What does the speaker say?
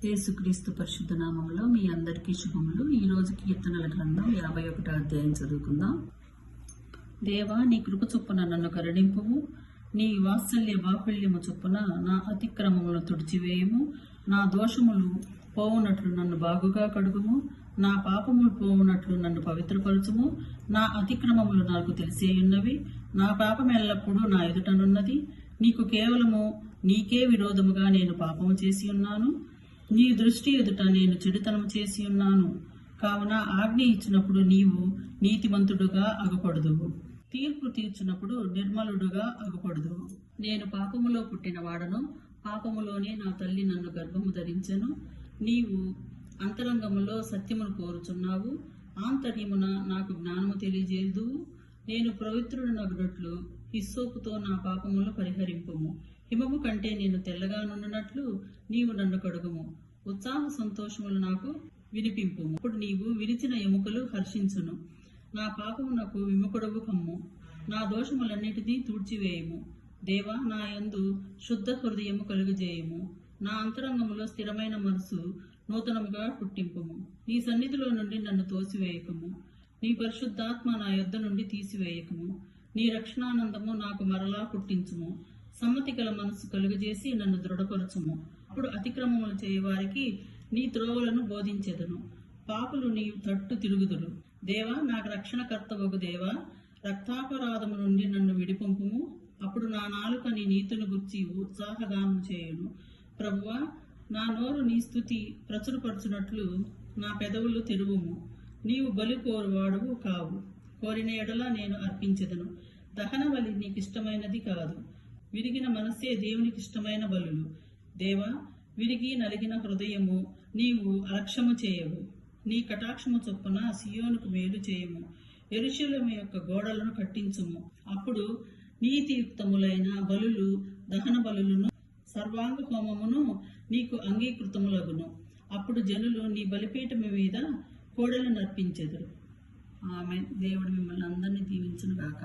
యేసుక్రీస్తు పరిశుద్ధ నామములో మీ అందరికీ శుభములు. ఈ రోజు కీర్తనల గ్రంథం 51వ అధ్యాయం చదువుకుందాం. దేవా, నీ కృప చొప్పున నన్ను కరుణింపుము, నీ వాత్సల్య బాహుళ్యము చొప్పున నా అతిక్రమములను తుడిచివేయము. నా దోషములు పోవునట్లు నన్ను బాగుగా కడుగుము, నా పాపములు పోవునట్లు నన్ను పవిత్రపరచుము. నా అతిక్రమములు నాకు తెలిసేయున్నవి, నా పాపం ఎల్లప్పుడూ నా ఎదుటనున్నది. నీకు కేవలము నీకే విరోధముగా నేను పాపము చేసి ఉన్నాను, నీ దృష్టి ఎదుట నేను చెడుతనము చేసి ఉన్నాను. కావున ఆజ్ఞ ఇచ్చినప్పుడు నీవు నీతిమంతుడుగా అగుపడుదువు, తీర్పు తీర్చినప్పుడు నిర్మలుడుగా అగుపడుదువు. నేను పాపములో పుట్టిన వాడను, పాపములోనే నా తల్లి నన్ను గర్భము ధరించెను. నీవు అంతరంగములో సత్యమును కోరుచున్నావు, ఆంతర్యమున నాకు జ్ఞానము తెలియజేదువు. నేను పవిత్రుడనగునట్లు హిస్సోపుతో నా పాపములు పరిహరింపుము. హిమము కంటే నేను తెల్లగా నుండినట్లు నీవు నన్ను కడుగుము. ఉత్సాహ సంతోషములు నాకు వినిపింపుము. ఇప్పుడు నీవు విరిచిన ఎముకలు హర్షించును. నా పాపమునకు విముఖుడవు కమ్ము, నా దోషములన్నిటినీ తుడిచివేయము. దేవా, నా యందు శుద్ధ హృదయము కలుగజేయము. నా అంతరంగములో స్థిరమైన మనసు నూతనముగా పుట్టింపుము. నీ సన్నిధిలో నుండి నన్ను తోసివేయకము, నీ పరిశుద్ధాత్మ నా యొద్ద నుండి తీసివేయకము. నీ రక్షణానందము నాకు మరలా పుట్టించుము. సమ్మతి గల మనసు కలుగజేసి నన్ను దృఢపరచుము. అప్పుడు అతిక్రమములు చేయవారికి నీ త్రోవలను బోధించెదను, పాపులు నీ తట్టు తిరుగుదురు. దేవా, నాకు రక్షణకర్తవగు దేవా, రక్తాపరాధము నుండి నన్ను విడిపంపుము. అప్పుడు నా నాలుక నీ నీతిని గుర్చి ఉత్సాహగానం చేయును. ప్రభువా, నా నోరు నీ స్తుతి ప్రచురపరచునట్లు నా పెదవులు తెరువుము. నీవు బలి కోరువాడువు కావు, కోరిన ఎడల నేను అర్పించెదను. దహన బలి నీకిష్టమైనది కాదు, విరిగిన మనస్సే దేవునికిష్టమైన బలులు. దేవా, విరిగి నలిగిన హృదయము నీవు అలక్ష్యము చేయవు. నీ కటాక్షము చొప్పున సియోనుకు మేలు చేయము. యెరూషలేము యొక్క గోడలను కట్టించుము. అప్పుడు నీతియుక్తములైన బలులు, దహన బలులను, సర్వాంగ హోమమును నీకు అంగీకృతములగును. అప్పుడు జనులు నీ బలిపీఠము మీద కోడలు నర్పించెదరు. ఆమేన్. దేవుడు మిమ్మల్ని అందరినీ దీవించును గాక.